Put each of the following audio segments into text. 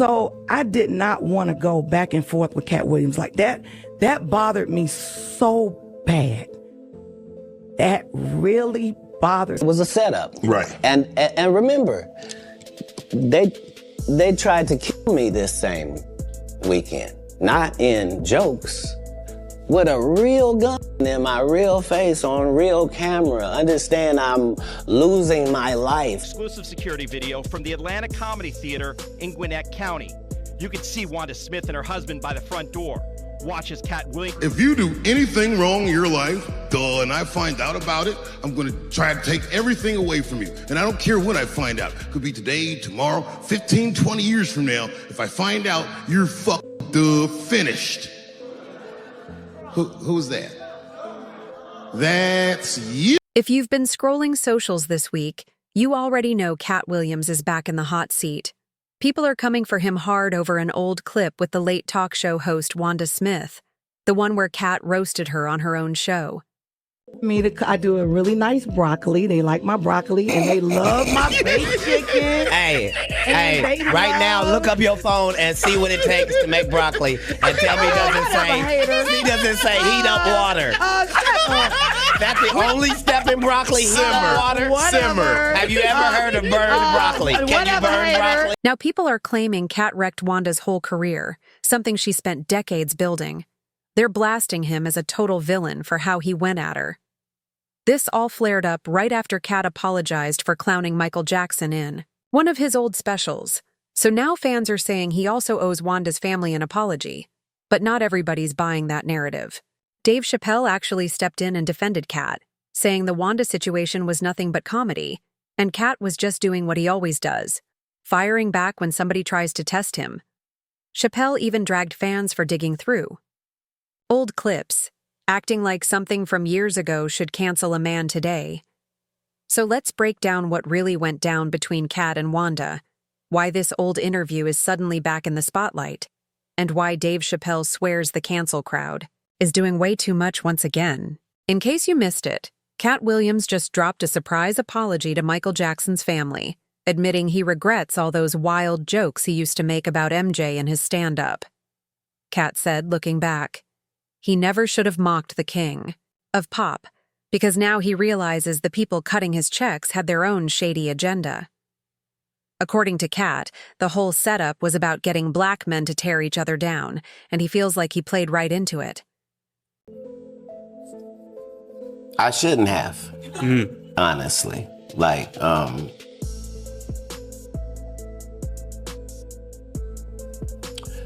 So I did not want to go back and forth with Katt Williams like that. That bothered me so bad. That really bothered. It was a setup. Right. And remember, they tried to kill me this same weekend. Not in jokes, with a real gun in my real face on real camera. Understand, I'm losing my life. Exclusive security video from the Atlanta Comedy Theater in Gwinnett County. You can see Wanda Smith and her husband by the front door. Watch as Katt Williams. If you do anything wrong in your life, and I find out about it, I'm going to try to take everything away from you. And I don't care when I find out. Could be today, tomorrow, 15, 20 years from now. If I find out, you're finished. Who's that? That's you. If you've been scrolling socials this week, you already know Katt Williams is back in the hot seat. People are coming for him hard over an old clip with the late talk show host Wanda Smith, the one where Katt roasted her on her own show. I do a really nice broccoli. They like my broccoli, and they love my baked chicken. Hey, right now, look up your phone and see what it takes to make broccoli, and tell me he doesn't say heat up water. That's the only step in broccoli. Simmer. Simmer. Have you ever heard of burned broccoli? Can you burn broccoli? Now people are claiming Katt wrecked Wanda's whole career, something she spent decades building. They're blasting him as a total villain for how he went at her. This all flared up right after Katt apologized for clowning Michael Jackson in one of his old specials. So now fans are saying he also owes Wanda's family an apology. But not everybody's buying that narrative. Dave Chappelle actually stepped in and defended Katt, saying the Wanda situation was nothing but comedy, and Katt was just doing what he always does, firing back when somebody tries to test him. Chappelle even dragged fans for digging through old clips, acting like something from years ago should cancel a man today. So let's break down what really went down between Katt and Wanda, why this old interview is suddenly back in the spotlight, and why Dave Chappelle swears the cancel crowd is doing way too much once again. In case you missed it, Katt Williams just dropped a surprise apology to Michael Jackson's family, admitting he regrets all those wild jokes he used to make about MJ in his stand-up. Katt said, looking back, he never should have mocked the king of pop, because now he realizes the people cutting his checks had their own shady agenda. According to Katt, the whole setup was about getting black men to tear each other down, and he feels like he played right into it. I shouldn't have, honestly.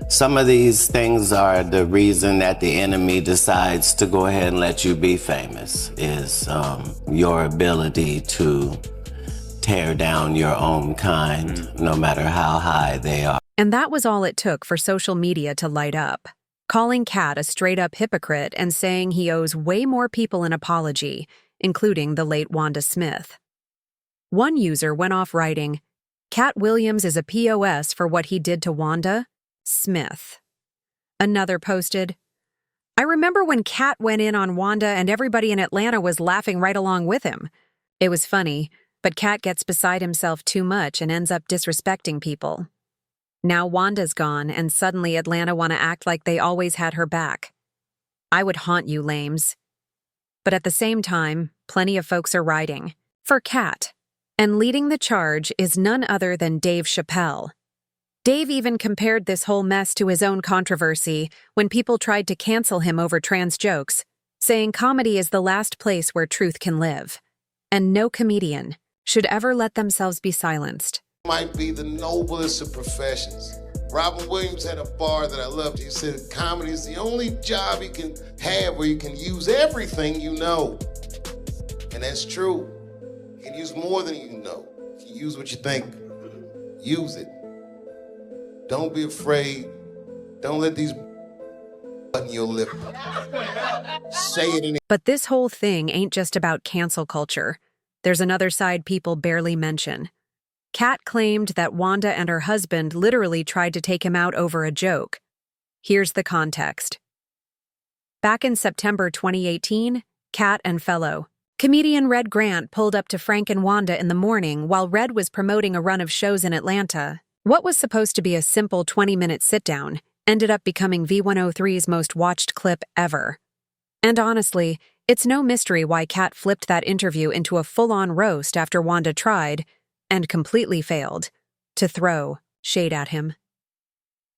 Some of these things are the reason that the enemy decides to go ahead and let you be famous, is your ability to tear down your own kind, no matter how high they are. And that was all it took for social media to light up, calling Katt a straight-up hypocrite and saying he owes way more people an apology, including the late Wanda Smith. One user went off writing, "Katt Williams is a POS for what he did to Wanda Smith." Another posted, "I remember when Katt went in on Wanda and everybody in Atlanta was laughing right along with him. It was funny, but Katt gets beside himself too much and ends up disrespecting people. Now Wanda's gone and suddenly Atlanta want to act like they always had her back. I would haunt you lames." But at the same time, plenty of folks are riding for Katt. And leading the charge is none other than Dave Chappelle. Dave even compared this whole mess to his own controversy when people tried to cancel him over trans jokes, saying comedy is the last place where truth can live, and no comedian should ever let themselves be silenced. Might be the noblest of professions. Robin Williams had a bar that I loved. He said comedy is the only job you can have where you can use everything you know. And that's true. You can use more than you know. You use what you think. Use it. Don't be afraid. Don't let these button your lip. Say it in. But this whole thing ain't just about cancel culture. There's another side people barely mention. Katt claimed that Wanda and her husband literally tried to take him out over a joke. Here's the context. Back in September 2018, Katt and fellow comedian Red Grant pulled up to Frank and Wanda in the morning while Red was promoting a run of shows in Atlanta, What was supposed to be a simple 20-minute sit-down ended up becoming V103's most watched clip ever. And honestly, it's no mystery why Katt flipped that interview into a full-on roast after Wanda tried, and completely failed, to throw shade at him.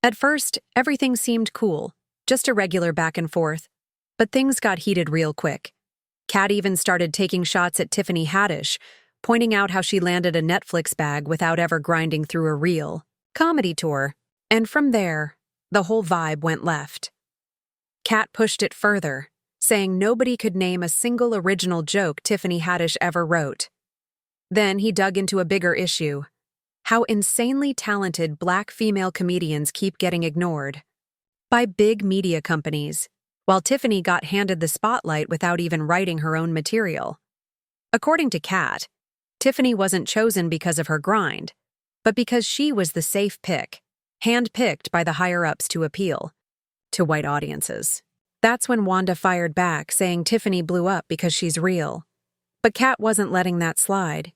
At first, everything seemed cool, just a regular back and forth, but things got heated real quick. Katt even started taking shots at Tiffany Haddish, pointing out how she landed a Netflix bag without ever grinding through a reel. Comedy tour. And from there, the whole vibe went left. Katt pushed it further, saying nobody could name a single original joke Tiffany Haddish ever wrote. Then he dug into a bigger issue: how insanely talented Black female comedians keep getting ignored by big media companies, while Tiffany got handed the spotlight without even writing her own material. According to Katt, Tiffany wasn't chosen because of her grind, but because she was the safe pick, hand-picked by the higher-ups to appeal to white audiences. That's when Wanda fired back, saying Tiffany blew up because she's real. But Katt wasn't letting that slide.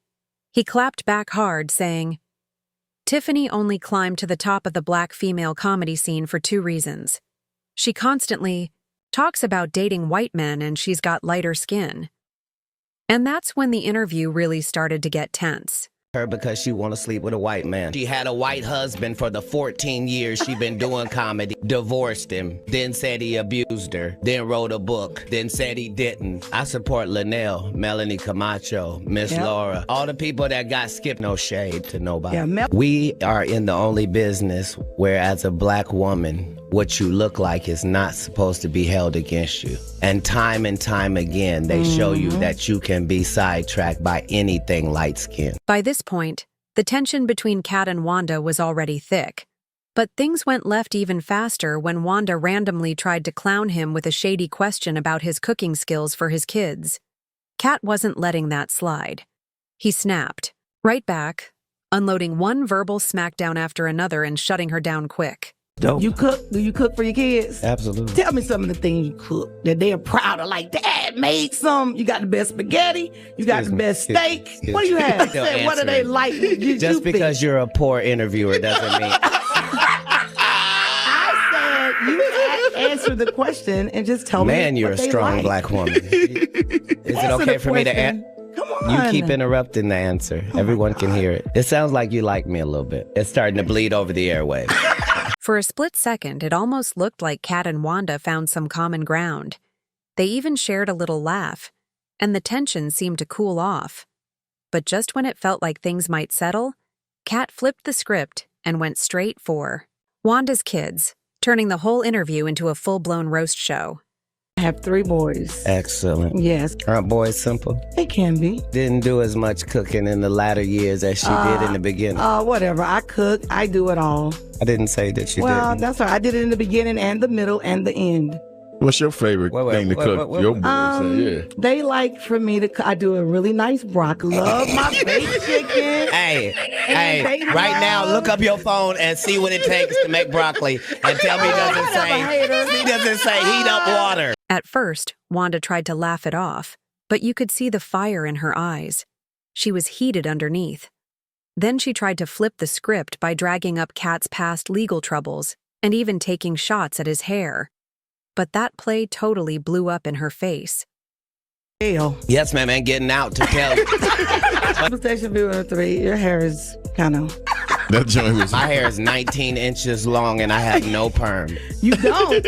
He clapped back hard, saying, Tiffany only climbed to the top of the Black female comedy scene for 2 reasons. She constantly talks about dating white men and she's got lighter skin. And that's when the interview really started to get tense. Her because she want to sleep with a white man. She had a white husband for the 14 years she been doing comedy. Divorced him, then said he abused her, then wrote a book, then said he didn't. I support Linnell, Melanie Camacho, Miss Laura, all the people that got skipped. No shade to nobody. We are in the only business where, as a Black woman, what you look like is not supposed to be held against you. And time again, they show you that you can be sidetracked by anything light-skinned. By this point, the tension between Katt and Wanda was already thick. But things went left even faster when Wanda randomly tried to clown him with a shady question about his cooking skills for his kids. Katt wasn't letting that slide. He snapped, right back, unloading one verbal smackdown after another and shutting her down quick. You cook? Do you cook for your kids? Absolutely. Tell me some of the things you cook that they're proud of. Like, Dad made some. You got the best spaghetti. You got the best steak. What do you have? Say, what do they like? Just because you're a poor interviewer doesn't mean... I said, you answer the question and just tell me Man, you're what a they strong like. Black woman. Is it okay for me to answer? Come on. You keep interrupting the answer. Everyone can hear it. It sounds like you like me a little bit. It's starting to bleed over the airwaves. For a split second, it almost looked like Katt and Wanda found some common ground. They even shared a little laugh, and the tension seemed to cool off. But just when it felt like things might settle, Katt flipped the script and went straight for Wanda's kids, turning the whole interview into a full-blown roast show. I have 3 boys. Excellent. Yes. Aren't boys simple? They can be. Didn't do as much cooking in the latter years as she did in the beginning. Whatever. I cook. I do it all. I didn't say that you Well, didn't. that's right. I did it in the beginning and the middle and the end. What's your favorite thing to cook? Your boys, They like for me to I do a really nice broccoli. Love my baked chicken. Hey, right now, look up your phone and see what it takes to make broccoli and tell me he doesn't say heat up water. At first, Wanda tried to laugh it off, but you could see the fire in her eyes. She was heated underneath. Then she tried to flip the script by dragging up Katt's past legal troubles and even taking shots at his hair. But that play totally blew up in her face. Yes, ma'am, and getting out to tell you. Station viewer 3, your hair is kind of... That joint was... My hair is 19 inches long and I have no perm. You don't?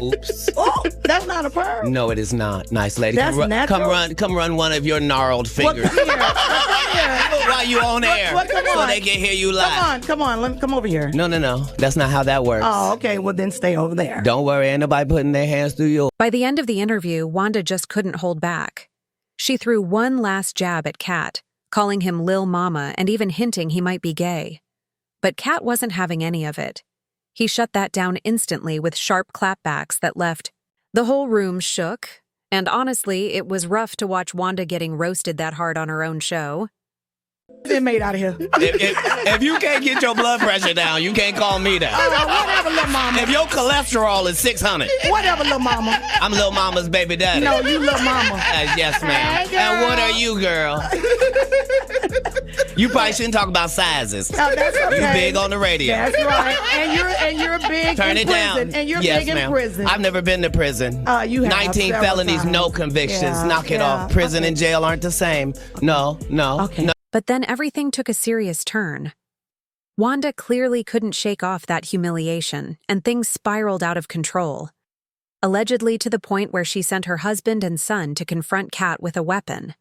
Oops. Oh, that's not a perm. No, it is not. Nice lady. That's natural? Come run one of your gnarled fingers. Come here. While you on air. Come so on. they can hear you live. Come on. Let me come over here. No. That's not how that works. Oh, okay. Well, then stay over there. Don't worry. Ain't nobody putting their hands through yours. By the end of the interview, Wanda just couldn't hold back. She threw one last jab at Katt, calling him Lil Mama and even hinting he might be gay. But Katt wasn't having any of it. He shut that down instantly with sharp clapbacks that left the whole room shook, and honestly, it was rough to watch Wanda getting roasted that hard on her own show. Been made out of here. If you can't get your blood pressure down, you can't call me down. Whatever, little mama. If your cholesterol is 600. Whatever, little mama. I'm Lil Mama's baby daddy. No, you little mama. Yes, ma'am. Hey, and what are you, girl? You probably shouldn't talk about sizes. No, that's okay. You big on the radio. That's right. And you're big Turn in it prison. down. And you're yes, big ma'am. in prison. I've never been to prison. You have 19 several felonies, times. no convictions. Yeah, Knock it off. Prison and jail aren't the same. No. Okay. No. But then everything took a serious turn. Wanda clearly couldn't shake off that humiliation, and things spiraled out of control. Allegedly to the point where she sent her husband and son to confront Katt with a weapon.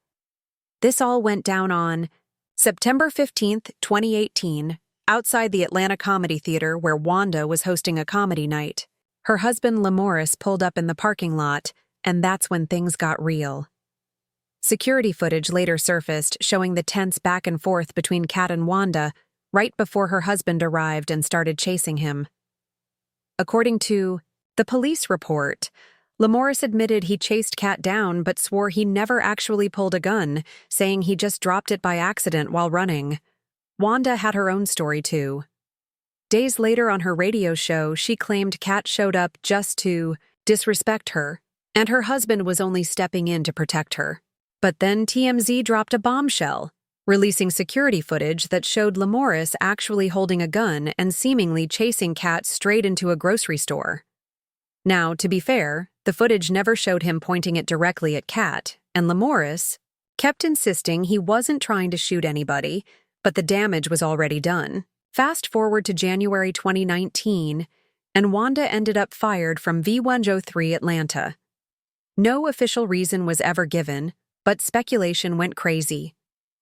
This all went down on September 15th, 2018, outside the Atlanta Comedy Theater where Wanda was hosting a comedy night. Her husband Lamorris pulled up in the parking lot, and that's when things got real. Security footage later surfaced showing the tense back and forth between Katt and Wanda right before her husband arrived and started chasing him. According to the police report, Lamorris admitted he chased Katt down but swore he never actually pulled a gun, saying he just dropped it by accident while running. Wanda had her own story too. Days later on her radio show, she claimed Katt showed up just to disrespect her, and her husband was only stepping in to protect her. But then TMZ dropped a bombshell, releasing security footage that showed Lamorris actually holding a gun and seemingly chasing Katt straight into a grocery store. Now, to be fair, the footage never showed him pointing it directly at Katt, and Lamorris kept insisting he wasn't trying to shoot anybody, but the damage was already done. Fast forward to January 2019, and Wanda ended up fired from V103 Atlanta. No official reason was ever given, but speculation went crazy.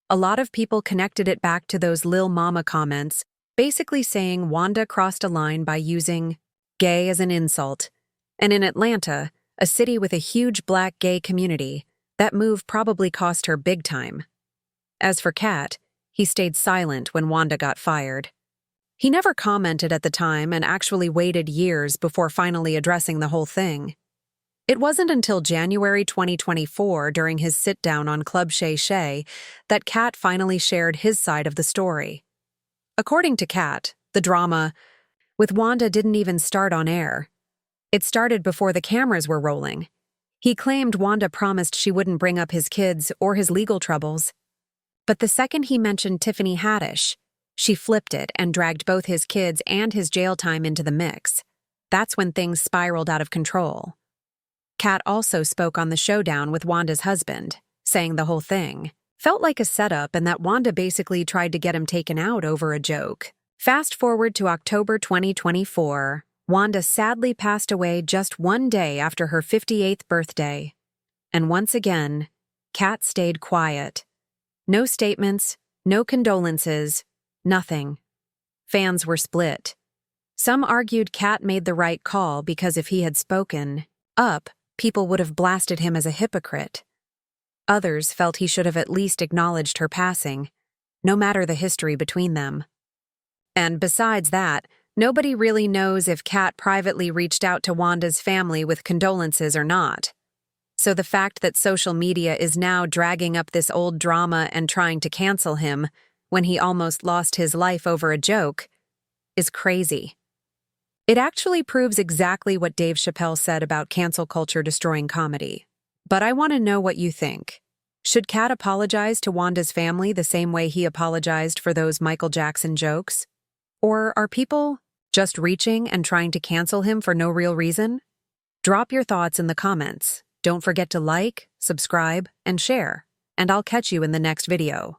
A lot of people connected it back to those Lil Mama comments, basically saying Wanda crossed a line by using gay as an insult. And in Atlanta, a city with a huge black gay community, that move probably cost her big time. As for Katt, he stayed silent when Wanda got fired. He never commented at the time and actually waited years before finally addressing the whole thing. It wasn't until January 2024, during his sit-down on Club Shay Shay, that Katt finally shared his side of the story. According to Katt, the drama with Wanda didn't even start on air. It started before the cameras were rolling. He claimed Wanda promised she wouldn't bring up his kids or his legal troubles. But the second he mentioned Tiffany Haddish, she flipped it and dragged both his kids and his jail time into the mix. That's when things spiraled out of control. Katt also spoke on the showdown with Wanda's husband, saying the whole thing felt like a setup and that Wanda basically tried to get him taken out over a joke. Fast forward to October 2024, Wanda sadly passed away just one day after her 58th birthday. And once again, Katt stayed quiet. No statements, no condolences, nothing. Fans were split. Some argued Katt made the right call because if he had spoken up, people would have blasted him as a hypocrite. Others felt he should have at least acknowledged her passing, no matter the history between them. And besides that, nobody really knows if Katt privately reached out to Wanda's family with condolences or not. So the fact that social media is now dragging up this old drama and trying to cancel him when he almost lost his life over a joke is crazy. It actually proves exactly what Dave Chappelle said about cancel culture destroying comedy. But I want to know what you think. Should Katt apologize to Wanda's family the same way he apologized for those Michael Jackson jokes? Or are people just reaching and trying to cancel him for no real reason? Drop your thoughts in the comments. Don't forget to like, subscribe, and share. And I'll catch you in the next video.